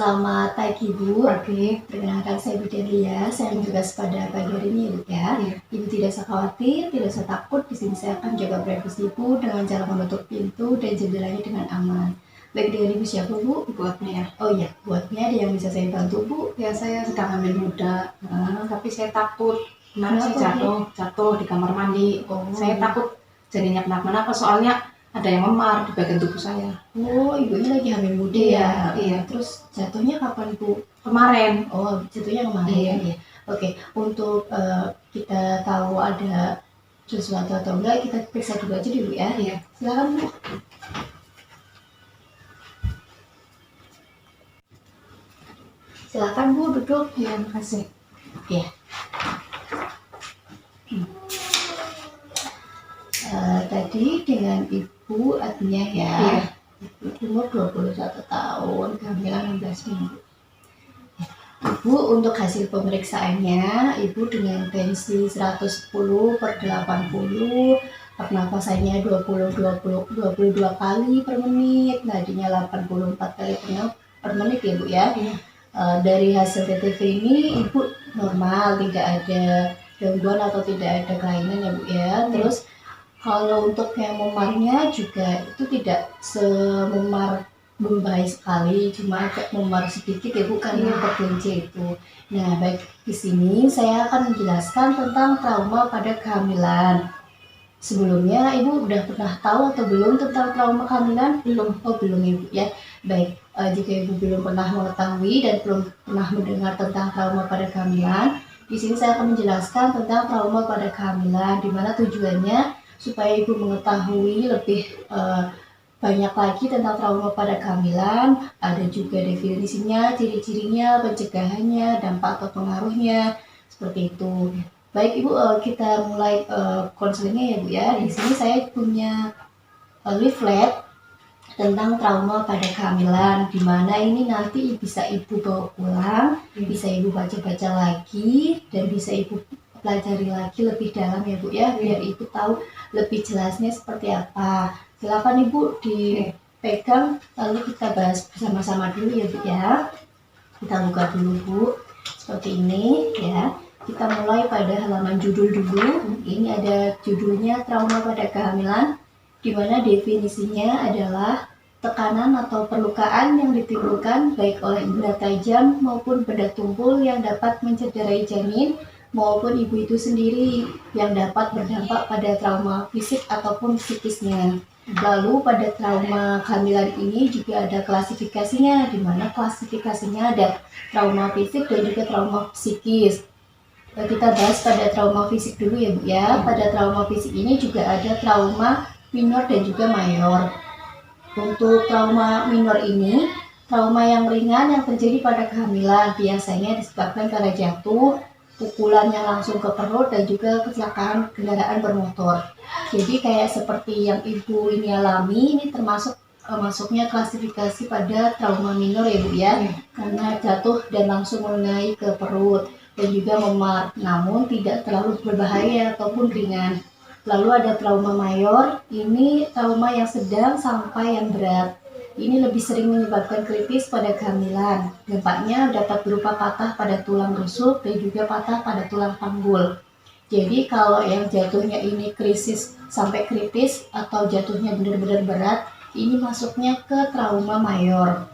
Selamat pagi Bu. Oke. Perkenalkan saya Bu Delia. Saya bertugas pada pagi hari ini ya Bu ya. Ibu tidak usah khawatir, tidak usah takut. Di sini saya akan jaga privasi Ibu dengan cara menutup pintu dan jendelanya dengan aman. Baik, dengan Ibu siapa Bu? Buatnya. Oh iya, buatnya ada yang bisa saya bantu Bu? Ya, saya sedang hamil muda, tapi saya takut. Kemarin saya jatuh di kamar mandi. Saya takut jadinya kenapa-napa, soalnya ada yang memar di bagian tubuh saya. Oh, ibunya lagi hamil muda ya? Iya. Terus jatuhnya kapan Bu? Kemarin. Oh, jatuhnya kemarin ya. Oke, untuk kita tahu ada sesuatu atau enggak, kita periksa dulu aja dulu ya. Iya. Silakan Bu. Silakan Bu, duduk. Iya, makasih. Ya. Tadi dengan Ibu artinya ya, Iya. Ibu umur 21 tahun, kehamilan 16 minggu. Ibu untuk hasil pemeriksaannya, Ibu dengan tensi 110/80, pernapasannya 22 kali per menit, nadinya 84 kali per menit ya Bu ya. Iya. Dari hasil TTV ini Ibu normal, tidak ada gangguan atau tidak ada kelainan ya Bu ya. Terus kalau untuk yang memarnya juga itu tidak sememar berbahaya sekali, cuma agak memar sedikit ya Bu karena tergelincir itu. Nah, baik, di sini saya akan menjelaskan tentang trauma pada kehamilan. Sebelumnya Ibu udah pernah tahu atau belum tentang trauma kehamilan? Belum. Oh, belum Ibu ya. Baik, jika Ibu belum pernah mengetahui dan belum pernah mendengar tentang trauma pada kehamilan, di sini saya akan menjelaskan tentang trauma pada kehamilan, di mana tujuannya supaya Ibu mengetahui lebih banyak lagi tentang trauma pada kehamilan, ada juga definisinya, ciri-cirinya, pencegahannya, dampak atau pengaruhnya, seperti itu. Baik Ibu, kita mulai konselingnya ya Bu ya. Di sini saya punya leaflet tentang trauma pada kehamilan, di mana ini nanti bisa Ibu bawa pulang, bisa Ibu baca-baca lagi, dan bisa Ibu pelajari lagi lebih dalam ya Bu ya, biar Ibu tahu lebih jelasnya seperti apa. Silakan Ibu dipegang, lalu kita bahas bersama-sama dulu ya Bu ya. Kita buka dulu Bu, seperti ini ya. Kita mulai pada halaman judul dulu. Ini ada judulnya trauma pada kehamilan, di mana definisinya adalah tekanan atau perlukaan yang ditimbulkan baik oleh benda tajam maupun benda tumpul yang dapat mencederai janin maupun ibu itu sendiri, yang dapat berdampak pada trauma fisik ataupun psikisnya. Lalu pada trauma kehamilan ini juga ada klasifikasinya, di mana klasifikasinya ada trauma fisik dan juga trauma psikis. Kita bahas pada trauma fisik dulu ya Bu ya. Pada trauma fisik ini juga ada trauma minor dan juga mayor. Untuk trauma minor ini, trauma yang ringan yang terjadi pada kehamilan, biasanya disebabkan karena jatuh, pukulan yang langsung ke perut, dan juga kecelakaan kendaraan bermotor. Jadi kayak seperti yang Ibu ini alami, ini termasuk masuknya klasifikasi pada trauma minor ya Bu ya, karena jatuh dan langsung mengenai ke perut dan juga memar, namun tidak terlalu berbahaya ataupun ringan. Lalu ada trauma mayor, ini trauma yang sedang sampai yang berat. Ini lebih sering menyebabkan kritis pada kehamilan. Dampaknya dapat berupa patah pada tulang rusuk dan juga patah pada tulang panggul. Jadi kalau yang jatuhnya ini krisis sampai kritis atau jatuhnya benar-benar berat, ini masuknya ke trauma mayor.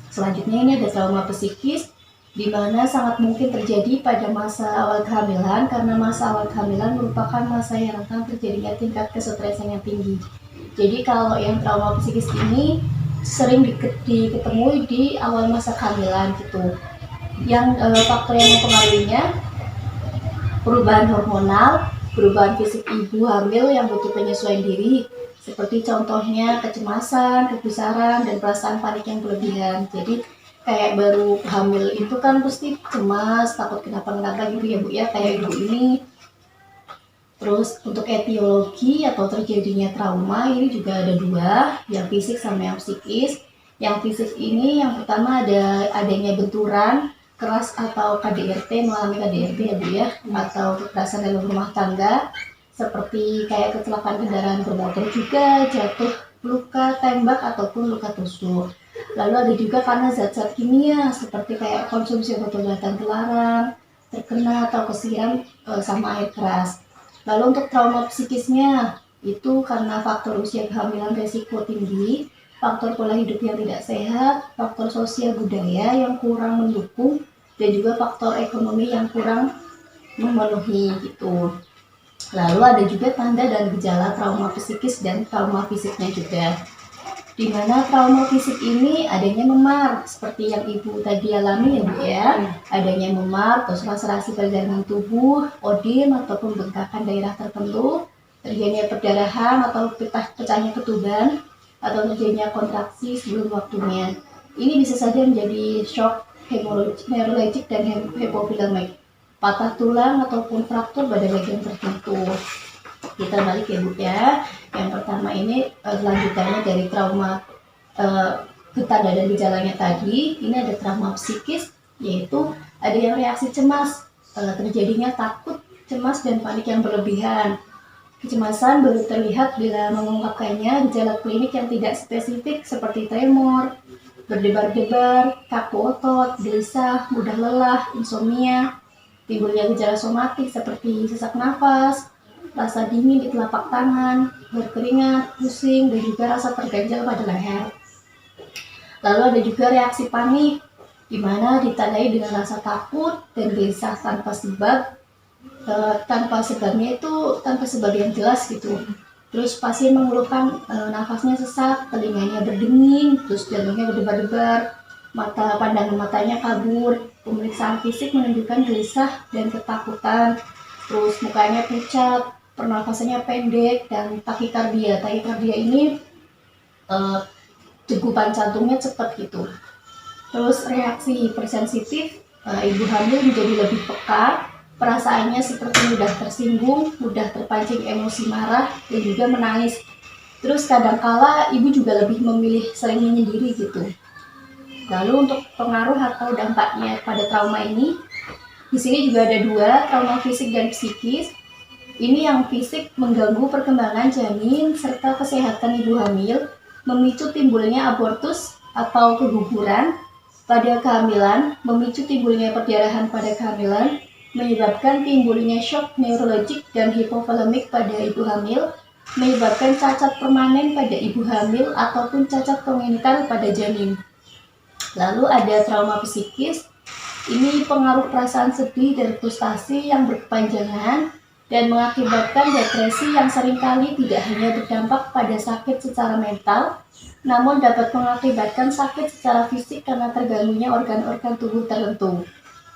Selanjutnya ini ada trauma psikis, di mana sangat mungkin terjadi pada masa awal kehamilan, karena masa awal kehamilan merupakan masa yang rentan terjadinya tingkat kesetresan yang tinggi. Jadi kalau yang trauma psikis ini sering diketemui di awal masa kehamilan gitu. Yang faktor yang mempengaruhinya perubahan hormonal, perubahan fisik ibu hamil yang butuh penyesuaian diri, seperti contohnya kecemasan, kegusaran, dan perasaan panik yang berlebihan. Jadi kayak baru hamil itu kan pasti cemas, takut kenapa-kenapa gitu ya Bu ya, kayak ibu ini. Terus untuk etiologi atau terjadinya trauma ini juga ada dua, yang fisik sama yang psikis. Yang fisik ini yang pertama adanya benturan keras atau KDRT, mengalami KDRT ya Bu ya, atau kekerasan dalam rumah tangga, seperti kayak kecelakaan kendaraan bermotor juga, jatuh, luka tembak ataupun luka tusuk. Lalu ada juga karena zat-zat kimia seperti kayak konsumsi obat-obatan terlarang, terkena atau kesiram sama air keras. Lalu untuk trauma psikisnya itu karena faktor usia kehamilan resiko tinggi, faktor pola hidup yang tidak sehat, faktor sosial budaya yang kurang mendukung, dan juga faktor ekonomi yang kurang memenuhi gitu. Lalu ada juga tanda dan gejala trauma psikis dan trauma fisiknya juga. Di mana trauma fisik ini adanya memar seperti yang ibu tadi alami ya bu ya, adanya memar atau laserasi pada dalaman tubuh, odem ataupun bengkakan daerah tertentu, terjadinya perdarahan atau pecahnya ketuban, atau terjadinya kontraksi sebelum waktunya. Ini bisa saja menjadi shock neurologik dan hypofilamic, patah tulang ataupun fraktur pada bagian tertentu. Kita balik ya bu ya. Yang pertama ini lanjutannya dari trauma tanda dan gejalanya tadi. Ini ada trauma psikis, yaitu ada yang reaksi cemas, terjadinya takut, cemas dan panik yang berlebihan. Kecemasan baru terlihat bila mengungkapkannya gejala klinik yang tidak spesifik seperti tremor, berdebar-debar, kaku otot, gelisah, mudah lelah, insomnia, timbulnya gejala somatik seperti sesak nafas, rasa dingin di telapak tangan, berkeringat, pusing, dan juga rasa terganjal pada leher. Lalu ada juga reaksi panik, di mana ditandai dengan rasa takut dan gelisah tanpa sebab, tanpa sebab yang jelas gitu. Terus pasien mengeluhkan nafasnya sesak, telinganya berdenging, terus jantungnya berdebar-debar, pandangan matanya kabur. Pemeriksaan fisik menunjukkan gelisah dan ketakutan, terus mukanya pucat, pernafasannya pendek, dan takikardia. Takikardia ini degupan jantungnya cepat gitu. Terus reaksi hipersensitif, ibu hamil menjadi lebih peka, perasaannya seperti mudah tersinggung, mudah terpancing emosi marah, dan juga menangis. Terus kadangkala ibu juga lebih memilih sering menyendiri gitu. Lalu untuk pengaruh atau dampaknya pada trauma ini, di sini juga ada dua, trauma fisik dan psikis. Ini yang fisik mengganggu perkembangan janin serta kesehatan ibu hamil, memicu timbulnya abortus atau keguguran pada kehamilan, memicu timbulnya perdarahan pada kehamilan, menyebabkan timbulnya shock neurologik dan hipovolemik pada ibu hamil, menyebabkan cacat permanen pada ibu hamil ataupun cacat kongenital pada janin. Lalu ada trauma psikis, ini pengaruh perasaan sedih dan frustasi yang berkepanjangan dan mengakibatkan depresi yang seringkali tidak hanya berdampak pada sakit secara mental, namun dapat mengakibatkan sakit secara fisik karena terganggunya organ-organ tubuh tertentu.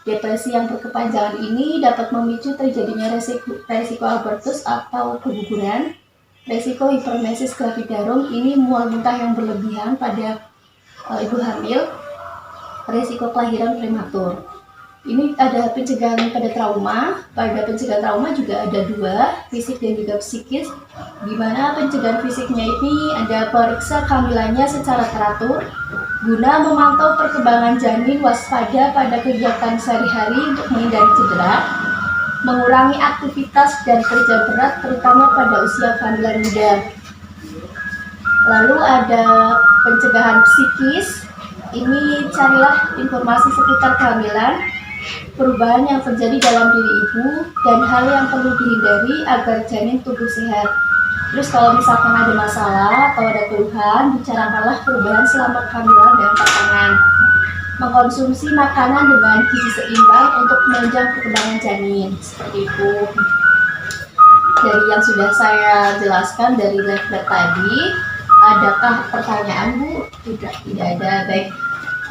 Depresi yang berkepanjangan ini dapat memicu terjadinya resiko abortus atau keguguran, resiko hiperemesis gravidarum, ini mual muntah yang berlebihan pada ibu hamil, resiko kelahiran prematur. Ini ada pencegahan pada trauma. Pada pencegahan trauma juga ada dua, fisik dan juga psikis. Di mana pencegahan fisiknya ini ada periksa kehamilannya secara teratur, guna memantau perkembangan janin, waspada pada kegiatan sehari-hari untuk menghindari cedera, mengurangi aktivitas dan kerja berat terutama pada usia kehamilan muda. Lalu ada pencegahan psikis. Ini carilah informasi seputar kehamilan, perubahan yang terjadi dalam diri ibu, dan hal yang perlu dihindari agar janin tumbuh sehat. Terus kalau misalkan ada masalah atau ada keluhan, bicarakanlah perubahan selama kehamilan dan pasangan. Mengkonsumsi makanan dengan gizi seimbang untuk menunjang perkembangan janin, seperti itu. Dari yang sudah saya jelaskan dari leaflet tadi, adakah pertanyaan Bu? Tidak ada. Baik.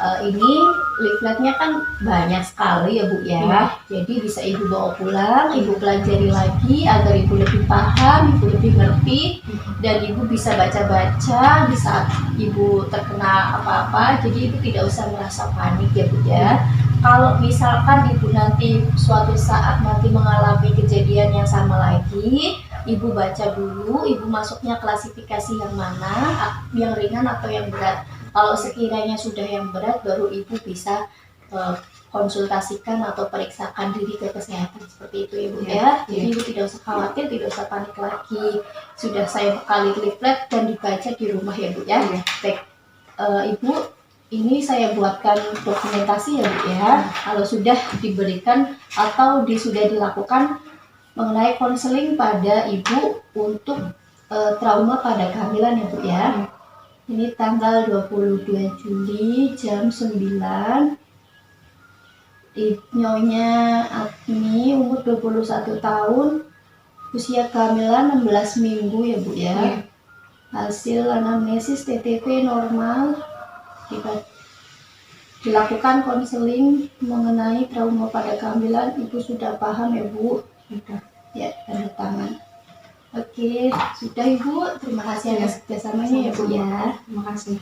Ini leafletnya kan banyak sekali ya Bu ya. Jadi bisa Ibu bawa pulang, Ibu pelajari lagi agar Ibu lebih paham, Ibu lebih ngerti, dan Ibu bisa baca-baca di saat Ibu terkena apa-apa. Jadi Ibu tidak usah merasa panik ya Bu ya. Kalau misalkan Ibu nanti suatu saat nanti mengalami kejadian yang sama lagi, Ibu baca dulu, Ibu masuknya klasifikasi yang mana, yang ringan atau yang berat. Kalau sekiranya sudah yang berat, baru Ibu bisa konsultasikan atau periksakan diri ke kesehatan, seperti itu Ibu ya. Jadi Ibu tidak usah khawatir, tidak usah panik lagi. Sudah saya bekali leaflet dan dibaca di rumah ya Bu ya. Baik, Ibu ini saya buatkan dokumentasi ya Bu ya. Kalau sudah diberikan atau sudah dilakukan mengenai konseling pada ibu untuk trauma pada kehamilan ya Bu ya. Ini tanggal 22 Juli jam 9. Nyonya Agni umur 21 tahun, usia kehamilan 16 minggu ya Bu ya. Hasil anamnesis TTP normal, dilakukan konseling mengenai trauma pada kehamilan. Ibu sudah paham ya Bu? Sudah. Ya, tanda tangan. Oke, sudah Ibu. Terima kasih atas kerjasamanya ya Bu ya. Terima kasih.